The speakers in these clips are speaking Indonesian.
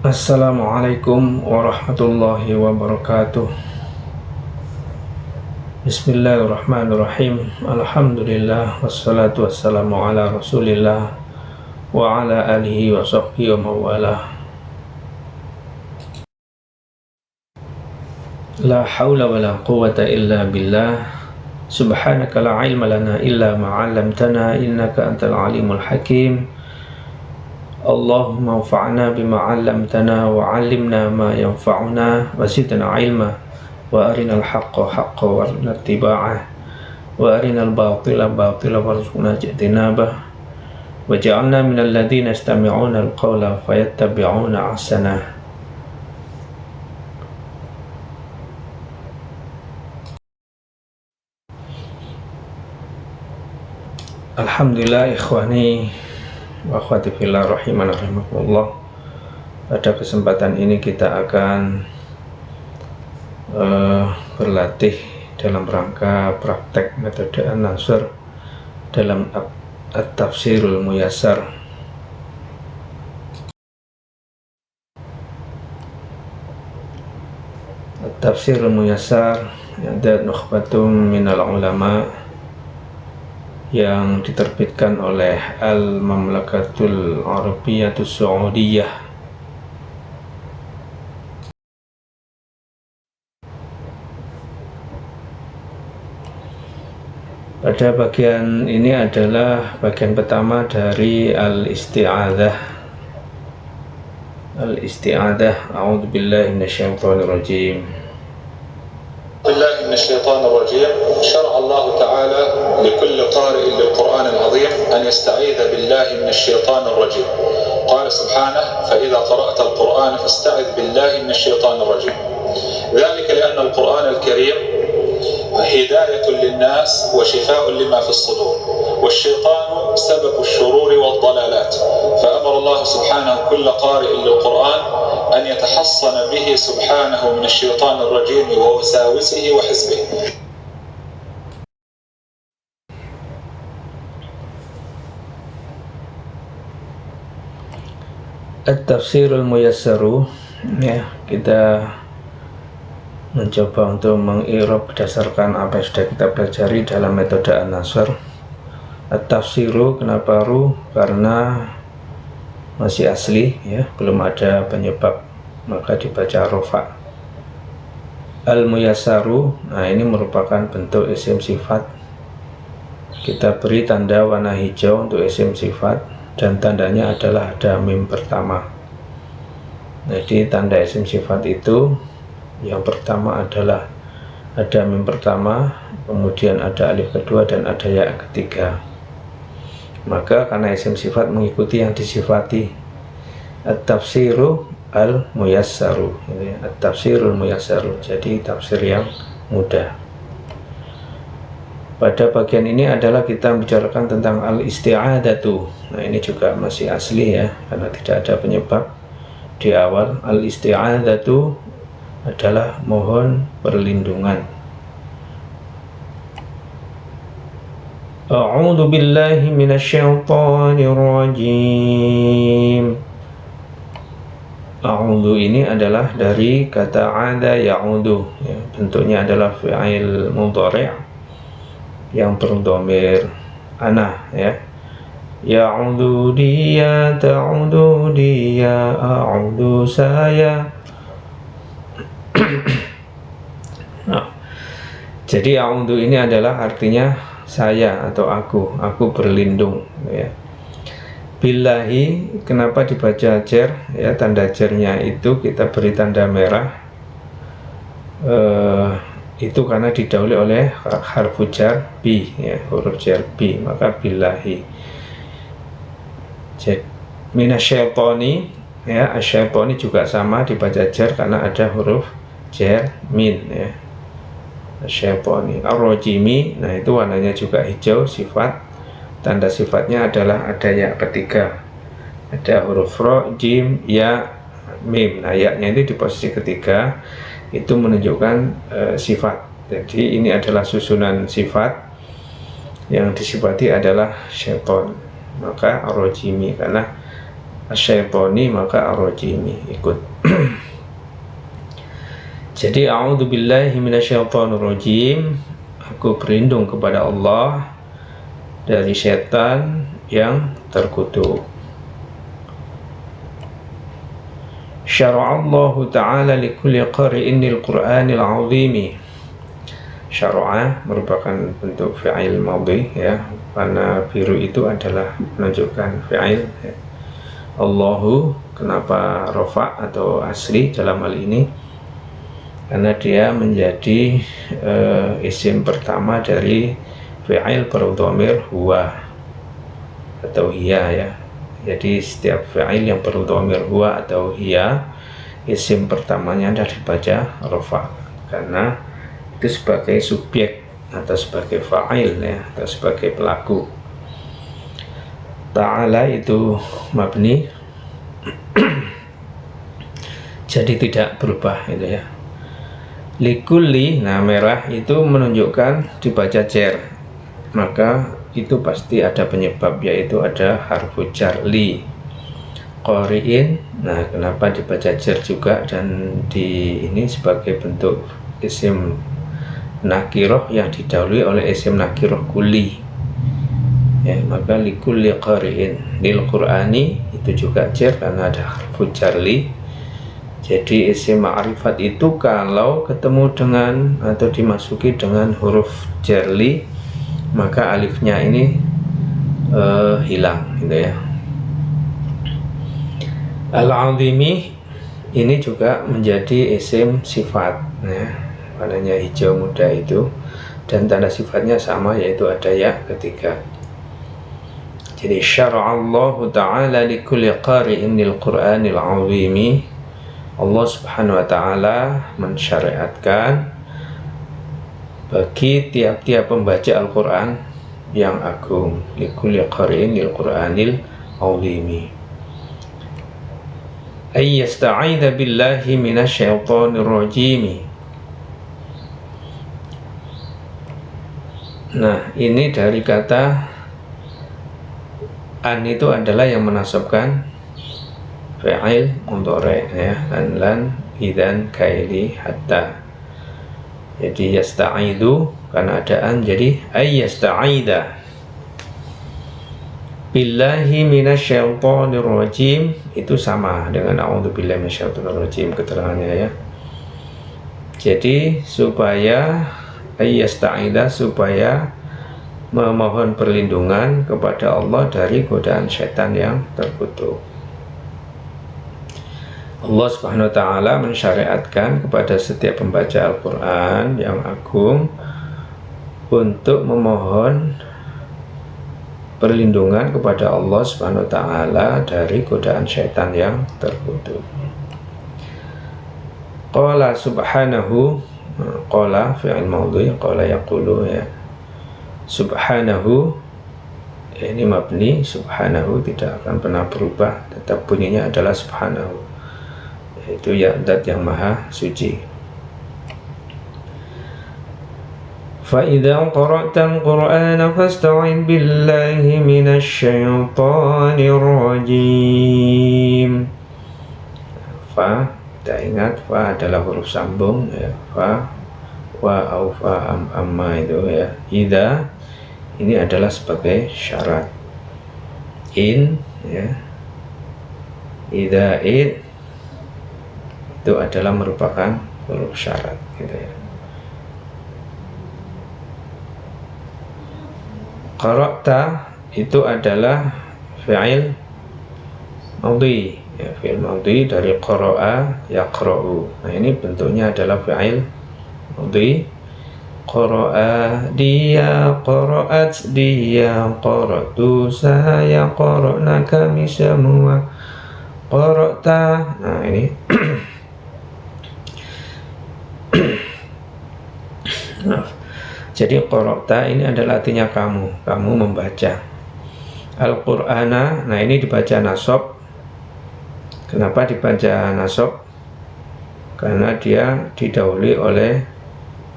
Assalamualaikum warahmatullahi wabarakatuh. Bismillahirrahmanirrahim. Alhamdulillah wassalatu wassalamu ala Rasulillah wa ala alihi wa sahbihi wa mawalah. La hawla wa la quwwata illa billah. Subhanaka la ilma lana illa ma 'allamtana innaka antal alimul hakim. Allahumma anfa'na bima 'allamtana wa 'allimna ma yanfa'una wa zidna ilma wa arinal haqqa haqqan warzuqna ittiba'ah wa arinal batila batila warzuqna ijtinabah wa ja'alna minal ladzina yastami'una al-qawla fayattabi'una ahsanah. Alhamdulillah ikhwani wa akhwati fillah rahimana rahimakumullah. Pada kesempatan ini kita akan berlatih dalam rangka praktek metode An-Nasr dalam At-Tafsirul Muyassar. At-Tafsirul Muyassar ada nukhbatum minal ulama yang diterbitkan oleh Al-Mamlakatul Arabiyyatus Saudiyah. Pada bagian ini adalah bagian pertama dari Al-Isti'adzah. Al-Isti'adzah. A'udzubillahi minasyaitonir rajim. بالله من الشيطان الرجيم. شرع الله تعالى لكل قارئ للقرآن العظيم أن يستعيذ بالله من الشيطان الرجيم. قال سبحانه: فإذا قرأت القرآن فاستعذ بالله من الشيطان الرجيم. ذلك لأن القرآن الكريم هداية للناس وشفاء لما في الصدور، والشيطان سبب الشرور والضلالات، فأمر الله سبحانه كل قارئ للقرآن أن يتحصن به سبحانه من الشيطان الرجيم ووساوسه وحزبه. At-Tafsirul Muyassaru, ya, kita mencoba untuk mengirob berdasarkan apa yang sudah kita pelajari dalam metode An-Nasr. At-Tafsiru, kenapa ru? Karena masih asli, ya, belum ada penyebab, maka dibaca rofa. Al-Muyassaru, nah ini merupakan bentuk isim sifat. Kita beri tanda warna hijau untuk isim sifat dan tandanya adalah ada mim pertama. Jadi tanda isim sifat itu yang pertama adalah ada mim pertama, kemudian ada alif kedua dan ada ya ketiga. Maka karena isim sifat mengikuti yang disifati. At-Tafsiru al-Muyassaru, At-Tafsirul Muyassaru, jadi tafsir yang mudah. Pada bagian ini adalah kita bicarakan tentang al-isti'adzatu. Nah ini juga masih asli, ya, karena tidak ada penyebab di awal. Al-isti'adzatu adalah mohon perlindungan. A'udzu billahi minasyaitonir rajim. A'udzu ini adalah dari kata 'ada ya'udzu, ya, bentuknya adalah fi'il mudhari' yang berdhamir ana, ya. Ya'udzu dia, ta'udzu dia, a'udzu saya. Nah, jadi a'udzu ini adalah artinya saya atau aku berlindung, ya. Billahi, kenapa dibaca jar, ya, tanda jarnya itu kita beri tanda merah, itu karena didahului oleh harfu jar bi, ya, huruf jar bi, maka billahi. Jadi minasyaitoni, ya, asyaitoni juga sama dibaca jar karena ada huruf jar min, ya, asyaitoni. Ar-rajimi, nah itu warnanya juga hijau, sifat, tanda sifatnya adalah ada ya ketiga, ada huruf ro, jim, ya, mim. Nah ya-nya itu di posisi ketiga, itu menunjukkan sifat. Jadi ini adalah susunan sifat, yang disifati adalah syaiton. Maka ar-rajimi, karena asyaitoni maka ar-rajimi ikut. Jadi a'udzubillahi minasyaitonirrajim, aku berlindung kepada Allah dari setan yang terkutuk. Syara'allahu ta'ala likulli qari'in al-Qur'anil 'azimi. Syara'a merupakan bentuk fi'il madhi ya, warna biru itu adalah menunjukkan fi'il ya. Allahu, kenapa rafa atau asli dalam hal ini? Karena dia menjadi isim pertama dari fi'il berdhamir huwa atau hiya ya. Jadi setiap fi'il yang berdhamir huwa atau hiya, isim pertamanya adalah dibaca rafa karena itu sebagai subjek atau sebagai fa'il ya, atau sebagai pelaku. Ta'ala itu mabni jadi tidak berubah itu ya. Likulli, nah merah itu menunjukkan dibaca jar, maka itu pasti ada penyebab, yaitu ada harfu jar li. Qari'in, nah kenapa dibaca jar juga dan di ini sebagai bentuk isim nakiroh yang didahului oleh isim nakiroh kulli ya, maka likulli qari'in lil qur'ani itu juga jar karena ada harfu jar li. Jadi isim ma'rifat itu kalau ketemu dengan atau dimasuki dengan huruf jarli, maka alifnya ini hilang gitu ya. Al-'azimi ini juga menjadi isim sifat ya, warnanya hijau muda itu, dan tanda sifatnya sama yaitu ada ya ketiga. Jadi syara'allahu ta'ala likulli qari'in lil Qur'anil 'azimi, Allah subhanahu wa ta'ala mensyariatkan bagi tiap-tiap pembaca Al-Quran yang agung, likulli qari'in lil Qur'anil 'azimi, ay yasta'idha billahi minasyaitonir rajim. Nah ini dari kata an itu adalah yang menasabkan fa'il mudhari ya, lan idzan kaili hatta. Jadi yasta'idu karena ada an, jadi ay yasta'ida billahi minasyaitonir rajim, itu sama dengan a'udzubillahi minasyaitonir rajim keterangannya ya. Jadi supaya ay yasta'ida, supaya memohon perlindungan kepada Allah dari godaan setan yang terkutuk. Allah subhanahu wa ta'ala mensyariatkan kepada setiap pembaca Al-Quran yang agung untuk memohon perlindungan kepada Allah subhanahu wa ta'ala dari godaan syaitan yang terkutuk. Qala subhanahu, qala fi'il madhi, qala yaqulu ya. Subhanahu ini mabni, subhanahu tidak akan pernah berubah, tetap bunyinya adalah subhanahu, itu ya zat yang maha suci. Fa idza qara'tal qur'ana fasta'in billahi minasyaitonir rajim. Fa, kita ingat fa adalah huruf sambung ya, fa wa au fa amma itu ya. Idza ini adalah sebagai syarat. In ya, idza it itu adalah merupakan huruf syarat gitu ya. Qara'ta itu adalah fi'il madhi ya, fi'il madhi dari qara'a yaqra'u. Nah ini bentuknya adalah fi'il madhi. Qara'a dia, qara'at dia, qara'tu saya, qara'na kami semua, qara'ta. Nah ini jadi qara'ta ini adalah artinya kamu membaca Al-Qur'ana. Nah ini dibaca nasab. Kenapa dibaca nasab? Karena dia didahului oleh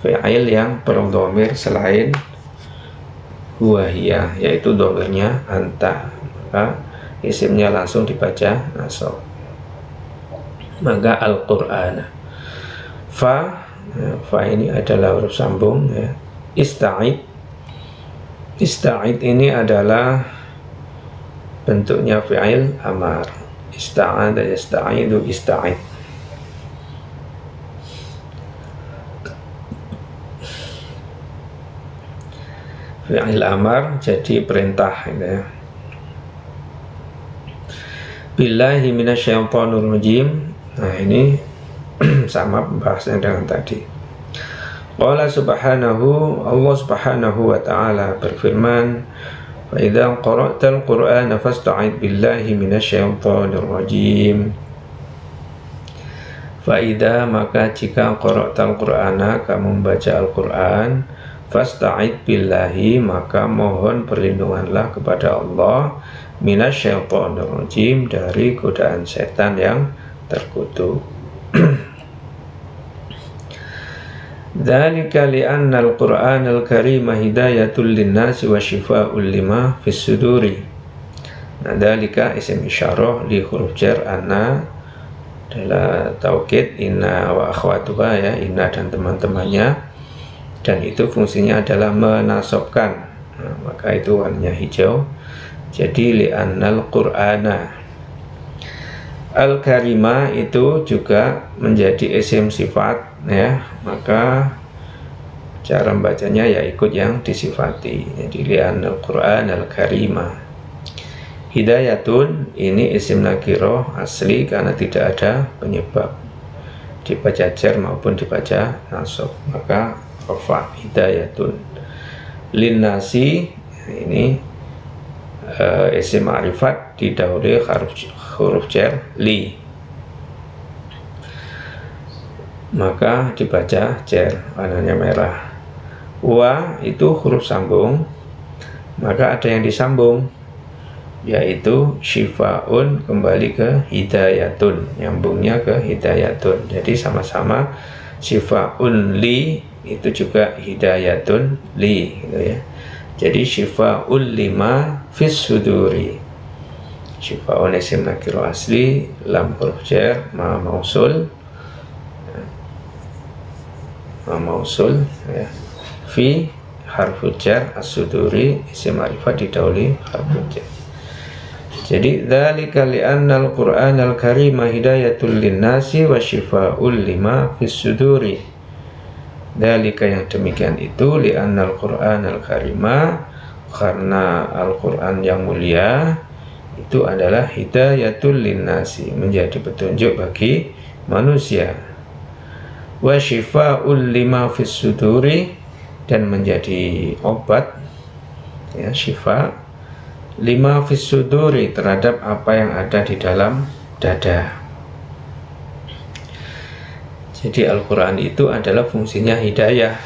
fi'il yang berdhamir selain huwa hiya, yaitu dhamirnya anta, maka isimnya langsung dibaca nasab. Maka Al-Qur'an. Fa ini adalah huruf sambung ya. Ista'id ini adalah bentuknya fi'il amar. Ista'ada yasta'idu ista'id. Fi'il amar jadi perintah gitu ya. Billahi minasyaitonir rajim. Nah ini sama pembahasannya dengan tadi. Allah subhanahu wa ta'ala berfirman, fa idza qara'tal qur'ana fasta'id billahi minasyaitonir rajim. Fa idza maka jika qara'tal qur'ana kamu membaca Al-Qur'an, fasta'id billahi maka mohon perlindunganlah kepada Allah minasyaitonir rajim dari godaan setan yang terkutuk. Dzalika li'anna al-Qur'an al-Karim hidayatul linnasi wa shifaa'ul lima fis suduri. Nah, dzalika isim isyarah li huruf jar anna adalah taukid inna wa akhwatuha ya, inna dan teman-temannya, dan itu fungsinya adalah menasabkan. Nah, maka itu warnanya hijau. Jadi li'annal qur'ana al-karima itu juga menjadi isim sifat ya, maka cara membacanya ya ikut yang disifati. Jadi li'annal qur'an al-karima. Hidayatun ini isim nakirah asli karena tidak ada penyebab, dibaca jar maupun dibaca nasab, maka rafa hidayatun. Linnasi ini isim ma'rifat didahului huruf jar li, maka dibaca jar, warnanya merah. Wa itu huruf sambung, maka ada yang disambung yaitu shifaun kembali ke hidayatun, nyambungnya ke hidayatun. Jadi sama-sama shifaun li itu juga hidayatun li gitu ya. Jadi shifaul lima fis suduri. Shifaun isim nakiro asli, lam huruf jar, ma mausul ya. Fi harfu jar as-suduri isim ma'rifat didahului harfu jar. Jadi dzalika li'anna al-Qur'an al-Karim hidayatul linnasi wa shifaul lima fis suduri. Dzalika yang demikian itu li'anna al-Qur'an al-Karima karena Al-Qur'an yang mulia itu adalah hidayatul linnasi, menjadi petunjuk bagi manusia, wa shifaul lima fis suduri, dan menjadi obat ya, shifa lima fis suduri terhadap apa yang ada di dalam dada. Jadi Al-Quran itu adalah fungsinya hidayah,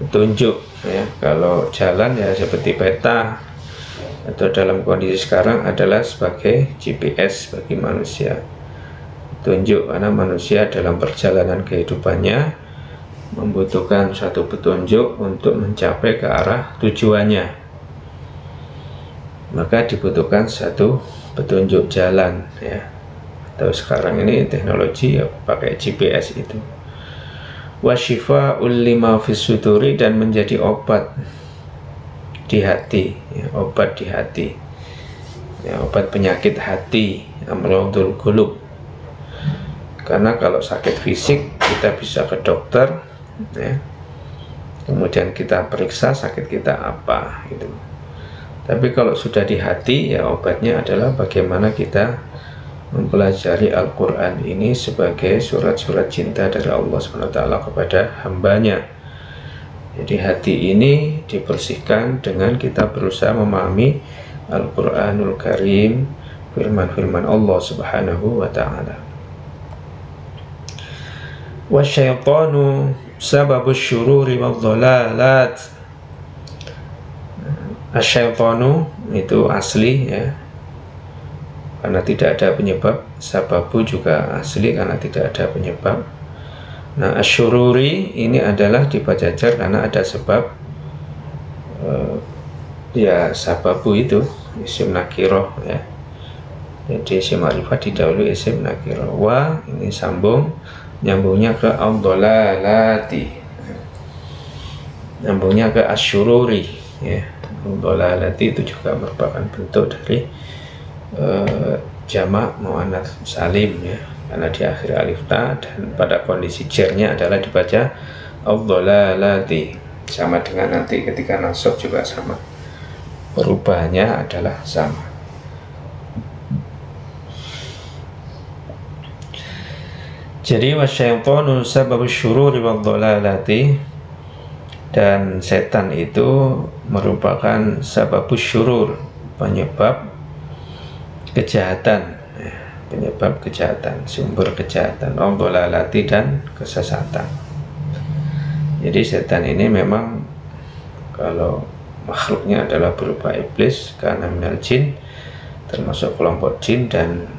petunjuk ya. Kalau jalan ya seperti peta, atau dalam kondisi sekarang adalah sebagai GPS bagi manusia, petunjuk, karena manusia dalam perjalanan kehidupannya membutuhkan suatu petunjuk untuk mencapai ke arah tujuannya, maka dibutuhkan satu petunjuk jalan ya. Atau sekarang ini teknologi ya pakai GPS itu. Wa shifaul lima fis suduri, dan menjadi obat di hati ya, obat di hati ya, obat penyakit hati, amradul qulub. Karena kalau sakit fisik kita bisa ke dokter ya, kemudian kita periksa sakit kita apa gitu. Tapi kalau sudah di hati ya, obatnya adalah bagaimana kita mempelajari Al-Quran ini sebagai surat-surat cinta dari Allah SWT kepada hambanya. Jadi hati ini dibersihkan dengan kita berusaha memahami Al-Quranul Karim, firman-firman Allah Subhanahu wa ta'ala. Wasyaitanu sababus syururi wal dhalalat. Asyaitanu itu asli ya, karena tidak ada penyebab. Sababu juga asli karena tidak ada penyebab. Nah, asyururi ini adalah dibaca jar karena ada sebab. Ya sababu itu isim nakiroh ya, Jadi isim ma'rifat didahului isim nakirah. Wa ini nyambungnya ke ad-dhalalati, nyambungnya ke asyururi ya. Ad-dhalalati itu juga merupakan bentuk dari jamak muannats salim ya, karena di akhir alif ta, dan pada kondisi jernya adalah dibaca ad-dhalalati, sama dengan nanti ketika nasab juga sama, perubahannya adalah sama. Jadi wasyaitanu sababus syururi wadh-dhalalati, dan setan itu merupakan sababus syurur, penyebab kejahatan, sumber kejahatan, wadh-dhalalati, dan kesesatan. Jadi setan ini memang kalau makhluknya adalah berupa iblis, karena minal jin, termasuk kelompok jin, dan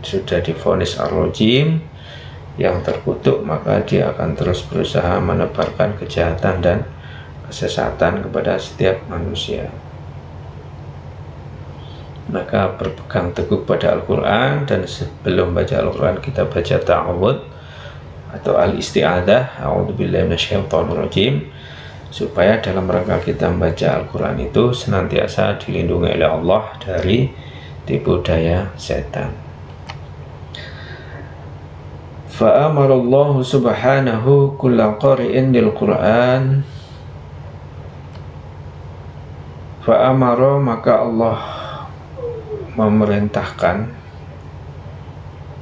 sudah divonis ar-rajim, yang terkutuk, maka dia akan terus berusaha menebarkan kejahatan dan kesesatan kepada setiap manusia. Maka berpegang teguh pada Al-Quran, dan sebelum baca Al-Quran kita baca ta'awud atau al-isti'adah, a'udzubillahi minasyaitonir rajim, supaya dalam rangka kita membaca Al-Quran itu senantiasa dilindungi oleh Allah dari tipu daya setan. Fa'amara Allah subhanahu kulla qari'in lil Qur'an. Fa'amara, maka Allah memerintahkan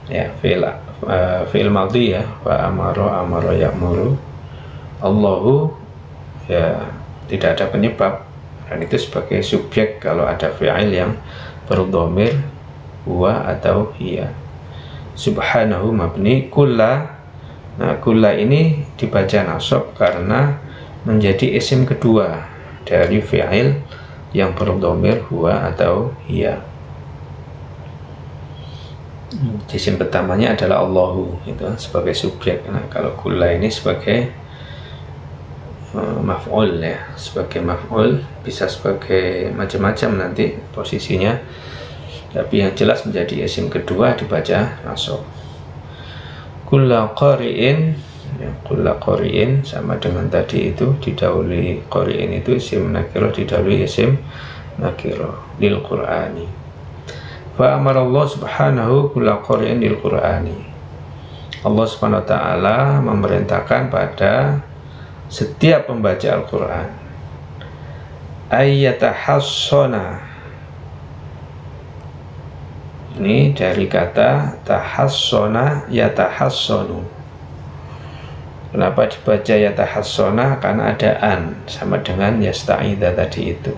ya, fi'il madhi ya, fa'amara, amara ya'muru. Allahu ya, tidak ada penyebab, dan itu sebagai subjek kalau ada fi'il yang berdhamir huwa atau hiya. Subhanahu mabni kulla. Nah, kulla ini dibaca nasab karena menjadi isim kedua dari fi'il yang berdhamir huwa atau hiya. Isim pertamanya adalah Allahu, itu sebagai subjek. Nah, kalau kulla ini sebagai maf'ul ya, sebagai maf'ul, bisa sebagai macam-macam nanti posisinya, tapi yang jelas menjadi isim kedua dibaca nasab. Kulla qari'in ya, kulla qari'in sama dengan tadi itu, didahului qari'in itu isim nakirah, didahului isim nakirah lil Qur'ani. Fa amara Allah subhanahu kulla qari'in lil Qur'ani. Allah subhanahu wa ta'ala memerintahkan pada setiap pembaca Al-Quran ayyatahassana. Ini dari kata tahassona yatahassonu. Kenapa dibaca yatahassona? Karena ada an, sama dengan yasta'idha tadi itu.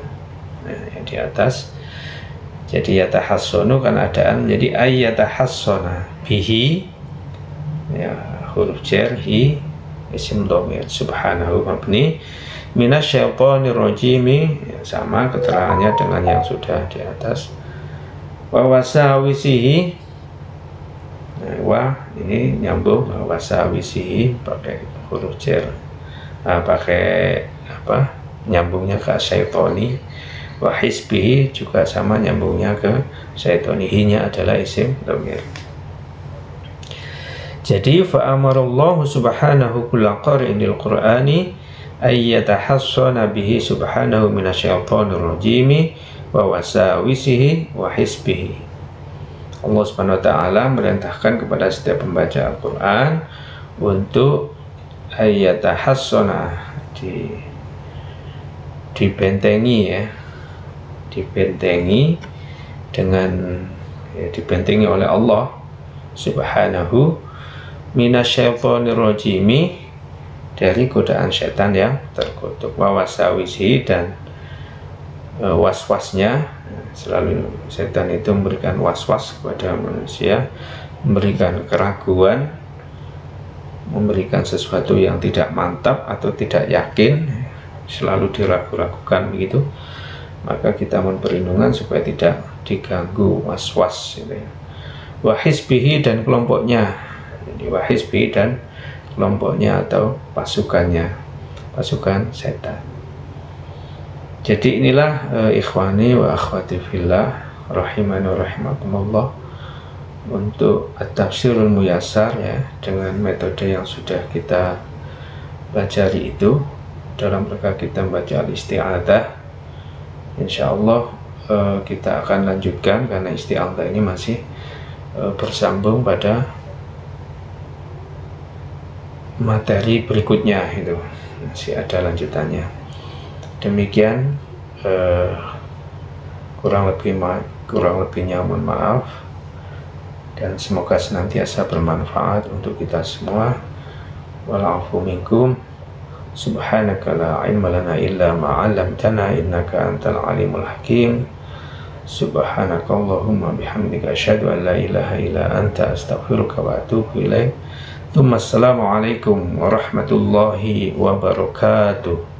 Nah, yang di atas. Jadi yatahassonu karena ada an, jadi ayyatahassona bihi ya, huruf jar hi, isim dhamir, subhanahu mabni minasyaitonir rajim ya, sama keterangannya dengan yang sudah di atas. Wa wasawisihi, wa ini nyambung, wasawisihi pakai huruf jar, pakai apa, nyambungnya ke syaitoni. Wa hisbihi juga sama, nyambungnya ke syaitoni, hinya adalah isim dhamir. Jadi fa amarallahu subhanahu kulla qari'in lil Qur'ani ayyatahassana bihi subhanahu minasyaitonir rajim wa wasawisihi wa hisbihi. Allah subhanahu wa ta'ala merintahkan kepada setiap pembaca Al-Quran untuk ayyatahassana, dibentengi ya, dibentengi dengan ya, dibentengi oleh Allah subhanahu minasyaitonir rajimi, dari godaan setan yang terkutuk, wa wasawisihi, dan was-wasnya. Selalu setan itu memberikan was-was kepada manusia, memberikan keraguan, memberikan sesuatu yang tidak mantap atau tidak yakin, selalu diragu-ragukan begitu. Maka kita mohon perlindungan supaya tidak diganggu was-was gitu ya. Wa hisbihi, dan kelompoknya. Jadi wa hisbihi dan kelompoknya atau pasukannya, pasukan setan. Jadi inilah ikhwani wa akhwati fillah rahimani wa rahimakumullah, untuk at-tafsirul muyassar ya, dengan metode yang sudah kita pelajari itu dalam rangka kita membaca al-isti'adzah. Insyaallah kita akan lanjutkan karena isti'adzah ini masih bersambung pada materi berikutnya, itu masih ada lanjutannya. Demikian, kurang lebihnya mohon maaf, dan semoga senantiasa bermanfaat untuk kita semua. Wal-'afwu minkum. Subhanaka la ilma lana illa ma 'allamtana innaka antal alimul hakim. Subhanaka Allahumma bihamdika asyhadu an la ilaha illa anta astaghfiruka wa atubu ilaik. Assalamualaikum warahmatullahi wabarakatuh.